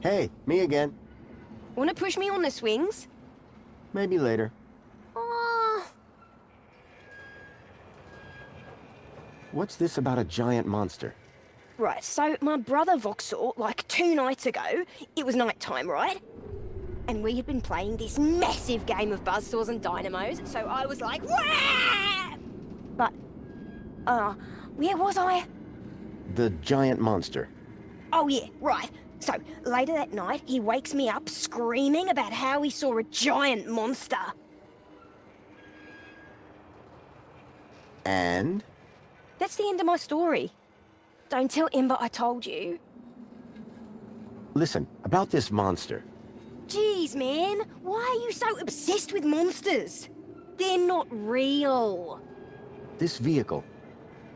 Hey, me again. Wanna push me on the swings? Maybe later. Oh, What's this about a giant monster? right, so my brother Voxel, like 2 nights ago, it was night time, right? And we had been playing this massive game of buzzsaws and dynamos, so I was like, wah! But, where was I? The giant monster. Oh yeah, right. So, later that night, he wakes me up screaming about how he saw a giant monster. And? That's the end of my story. Don't tell Ember I told you. Listen, about this monster. Jeez, man, why are you so obsessed with monsters? They're not real. This vehicle.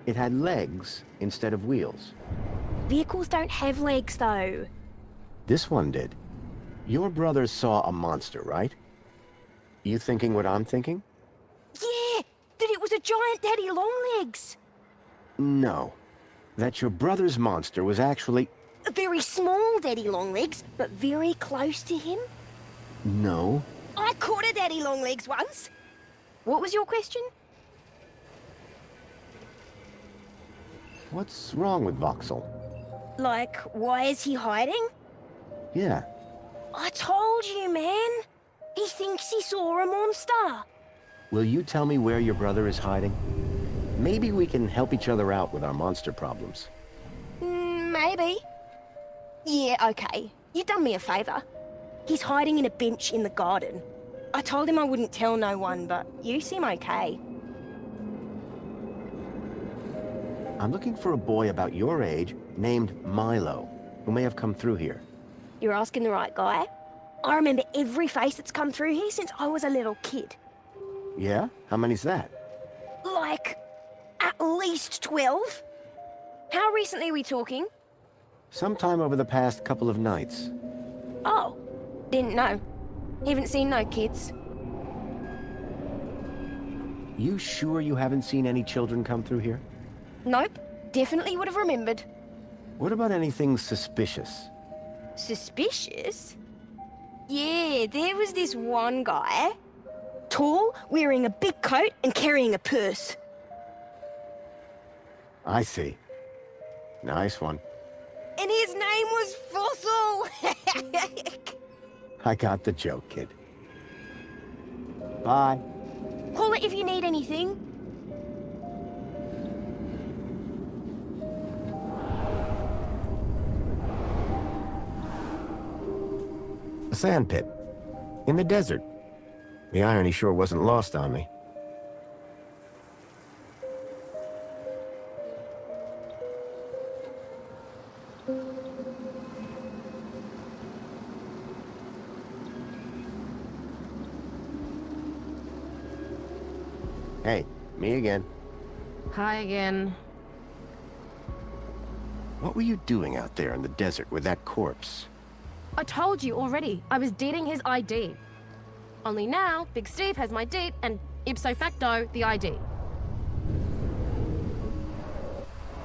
It had legs instead of wheels. Vehicles don't have legs, though. This one did. Your brother saw a monster, right? You thinking what I'm thinking? Yeah, that it was a giant daddy longlegs. No. That your brother's monster was actually... A very small daddy longlegs, but very close to him. No. I caught a daddy longlegs once. What was your question? What's wrong with Voxel? Like, why is he hiding? Yeah. I told you, man. He thinks he saw a monster. Will you tell me where your brother is hiding? Maybe we can help each other out with our monster problems. Maybe. Yeah, okay. You've done me a favor. He's hiding in a bench in the garden. I told him I wouldn't tell no one, but you seem okay. I'm looking for a boy about your age named Milo, who may have come through here. You're asking the right guy. I remember every face that's come through here since I was a little kid. Yeah? How many's that? Like, at least 12. How recently are we talking? Sometime over the past couple of nights. Oh, didn't know. Haven't seen no kids. You sure you haven't seen any children come through here? Nope, definitely would have remembered. What about anything suspicious? Suspicious? Yeah, there was this one guy. Tall, wearing a big coat and carrying a purse. I see. Nice one. And his name was Fossil! I got the joke, kid. Bye. Call it if you need anything. A sand pit. In the desert. The irony sure wasn't lost on me. Hey, me again. Hi again. What were you doing out there in the desert with that corpse? I told you already, I was dating his ID. Only now, Big Steve has my deed and ipso facto, the ID.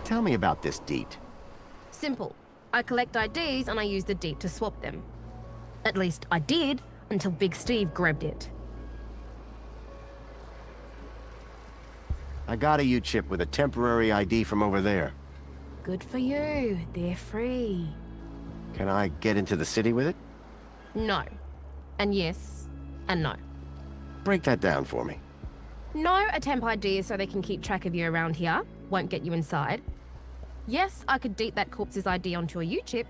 Tell me about this deed. Simple. I collect IDs and I use the deed to swap them. At least I did, until Big Steve grabbed it. I got a U-chip with a temporary ID from over there. Good for you, they're free. Can I get into the city with it? No. And yes, and no. Break that down for me. No, a temp ID is so they can keep track of you around here. Won't get you inside. Yes, I could deet that corpse's ID onto a U-chip.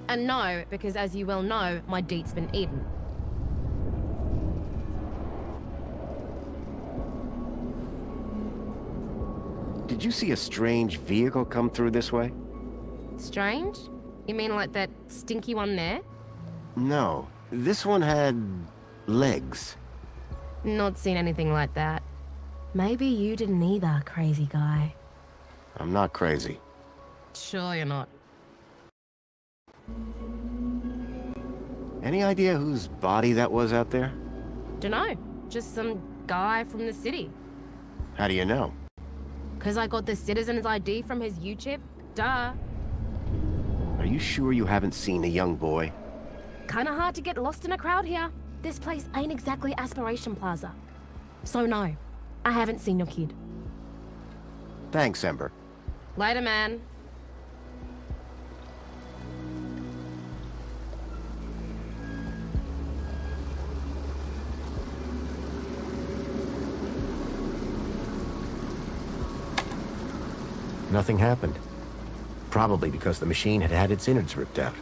And no, because as you well know, my deet's been eaten. Did you see a strange vehicle come through this way? Strange? You mean like that stinky one there? No. This one had... legs. Not seen anything like that. Maybe you didn't either, crazy guy. I'm not crazy. Sure you're not. Any idea whose body that was out there? Dunno. Just some guy from the city. How do you know? 'Cause I got the citizen's ID from his U-chip? Duh. Are you sure you haven't seen a young boy? Kinda hard to get lost in a crowd here. This place ain't exactly Aspiration Plaza. So no, I haven't seen your kid. Thanks, Ember. Later, man. Nothing happened. Probably because the machine had had its innards ripped out.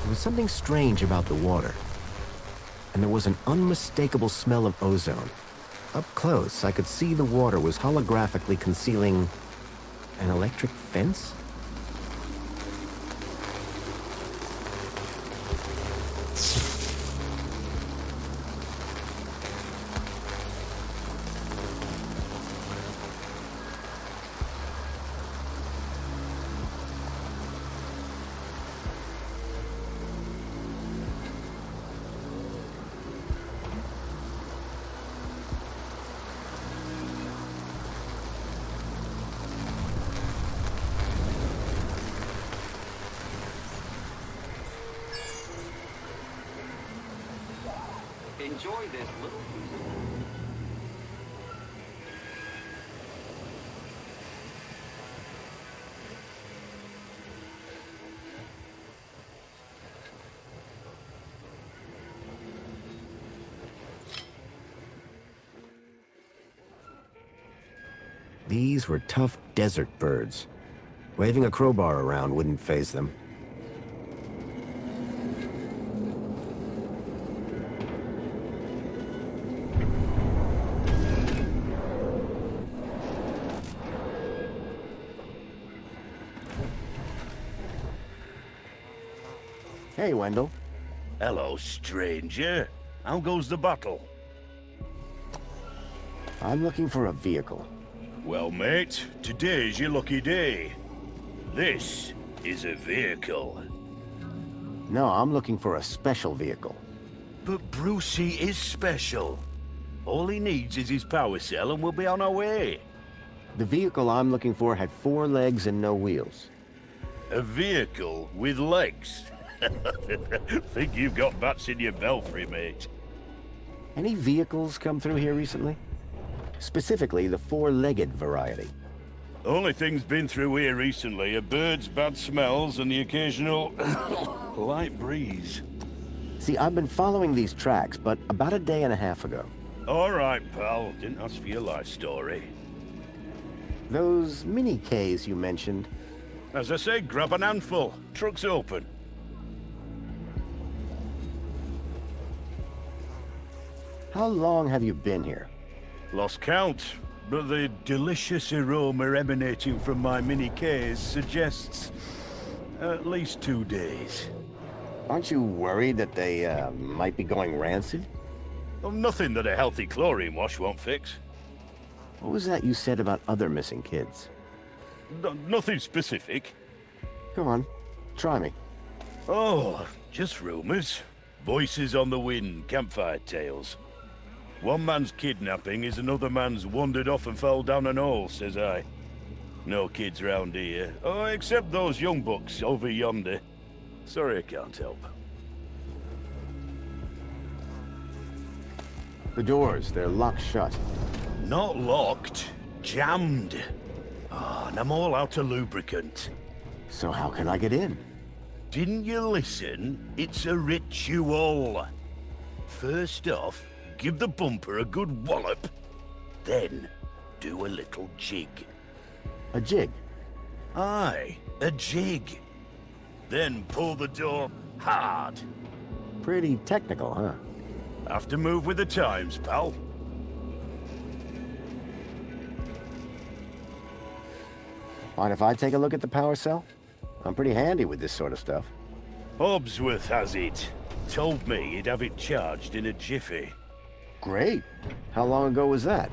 There was something strange about the water. And there was an unmistakable smell of ozone. Up close, I could see the water was holographically concealing an electric fence? Enjoy this little These were tough desert birds. Waving a crowbar around wouldn't faze them. Hey, Wendell. Hello, stranger. How goes the battle? I'm looking for a vehicle. Well, mate, today's your lucky day. This is a vehicle. No, I'm looking for a special vehicle. But Brucey is special. All he needs is his power cell and we'll be on our way. The vehicle I'm looking for had 4 legs and no wheels. A vehicle with legs. Think you've got bats in your belfry, mate. Any vehicles come through here recently? Specifically, the 4-legged variety. Only things been through here recently are birds, bad smells, and the occasional light breeze. See, I've been following these tracks, but about a day and a half ago. All right, pal. Didn't ask for your life story. Those mini-Ks you mentioned. As I say, grab an handful. Truck's open. How long have you been here? Lost count, but the delicious aroma emanating from my mini-Ks suggests at least 2 days. Aren't you worried that they might be going rancid? Oh, nothing that a healthy chlorine wash won't fix. What was that you said about other missing kids? Nothing specific. Come on, try me. Oh, just rumors. Voices on the wind, campfire tales. One man's kidnapping is another man's wandered off and fell down an hole, says I. No kids round here. Oh, except those young bucks over yonder. Sorry I can't help. The doors, they're locked shut. Not locked, jammed. Ah, and I'm all out of lubricant. So how can I get in? Didn't you listen? It's a ritual. First off, give the bumper a good wallop. Then, do a little jig. A jig? Aye, a jig. Then pull the door hard. Pretty technical, huh? Have to move with the times, pal. Mind if I take a look at the power cell? I'm pretty handy with this sort of stuff. Hobbsworth has it. Told me he'd have it charged in a jiffy. Great. How long ago was that?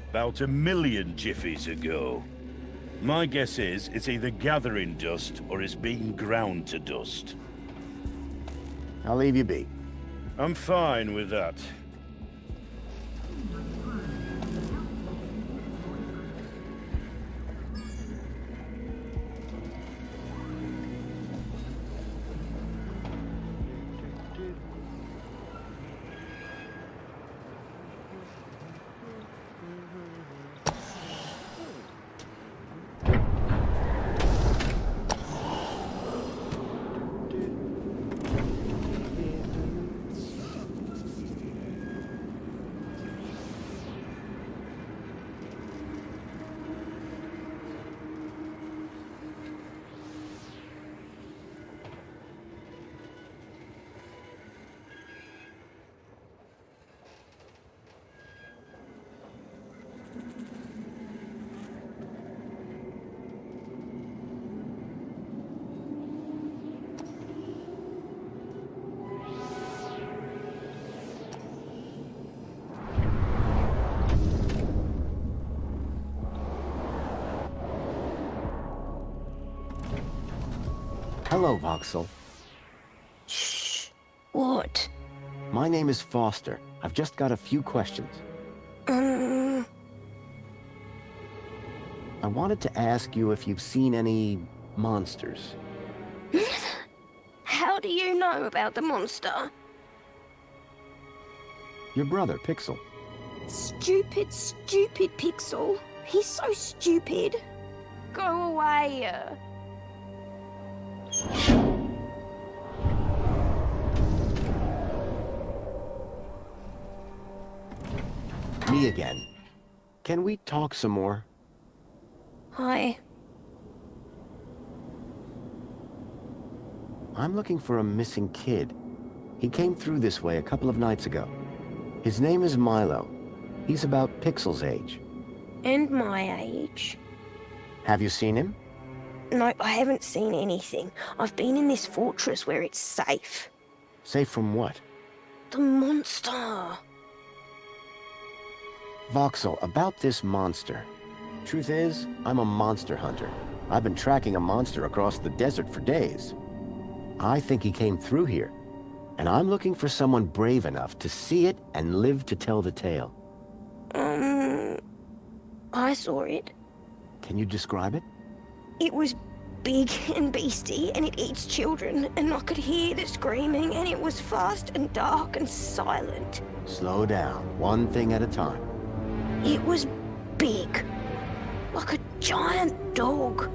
About 1 million jiffies ago. My guess is it's either gathering dust or it's being ground to dust. I'll leave you be. I'm fine with that. Hello, Voxel. Shh. What? My name is Foster. I've just got a few questions. I wanted to ask you if you've seen any monsters. How do you know about the monster? Your brother, Pixel. Stupid Pixel. He's so stupid. Go away. Me again. Can we talk some more? Hi. I'm looking for a missing kid. He came through this way a couple of nights ago. His name is Milo. He's about Pixel's age. And my age. Have you seen him? No, I haven't seen anything. I've been in this fortress where it's safe. Safe from what? The monster. Voxel, about this monster. Truth is, I'm a monster hunter. I've been tracking a monster across the desert for days. I think he came through here, and I'm looking for someone brave enough to see it and live to tell the tale. I saw it. Can you describe it? It was big and beastie, and it eats children, and I could hear the screaming, and it was fast and dark and silent. Slow down, one thing at a time. It was big, like a giant dog.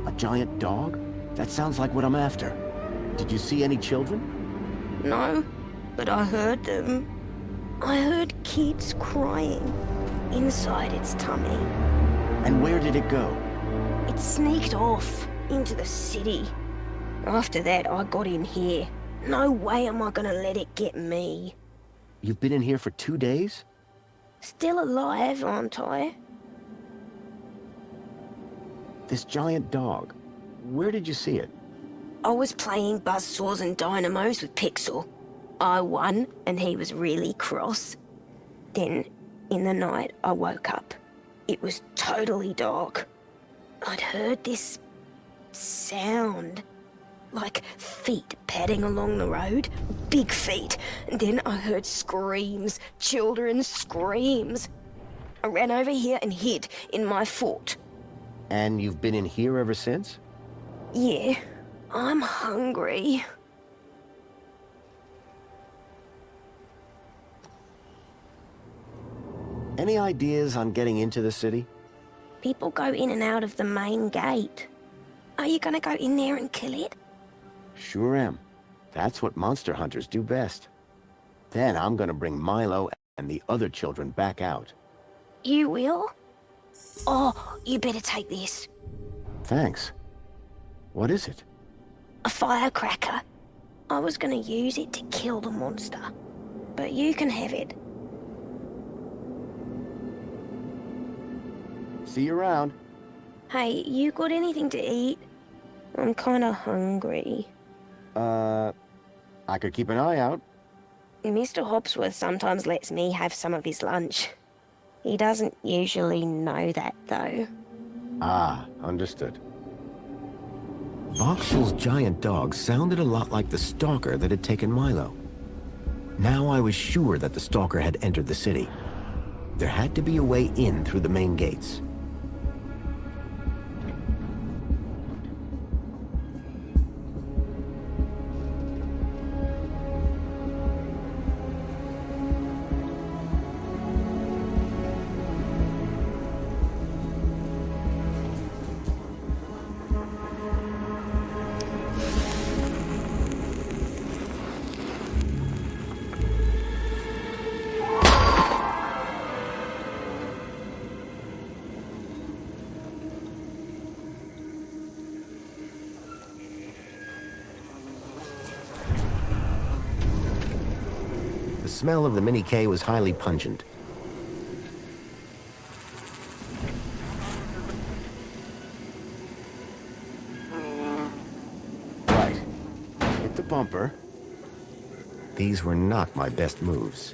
A giant dog? That sounds like what I'm after. Did you see any children? No, but I heard them. I heard kids crying inside its tummy. And where did it go? It sneaked off into the city. After that, I got in here. No way am I gonna let it get me. You've been in here for 2 days? Still alive, aren't I? This giant dog. Where did you see it? I was playing buzzsaws and dynamos with Pixel. I won, and he was really cross. Then, in the night, I woke up. It was totally dark. I'd heard this sound, like feet padding along the road, big feet. And then I heard screams, children's screams. I ran over here and hid in my fort. And you've been in here ever since? Yeah, I'm hungry. Any ideas on getting into the city? People go in and out of the main gate. Are you gonna go in there and kill it? Sure am. That's what monster hunters do best. Then I'm gonna bring Milo and the other children back out. You will? Oh, you better take this. Thanks. What is it? A firecracker. I was gonna use it to kill the monster, but you can have it. See you around. Hey, you got anything to eat? I'm kinda hungry. I could keep an eye out. Mr. Hopsworth sometimes lets me have some of his lunch. He doesn't usually know that, though. Ah, understood. Voxel's giant dog sounded a lot like the stalker that had taken Milo. Now I was sure that the stalker had entered the city. There had to be a way in through the main gates. The smell of the Mini K was highly pungent. Right. Hit the bumper. These were not my best moves.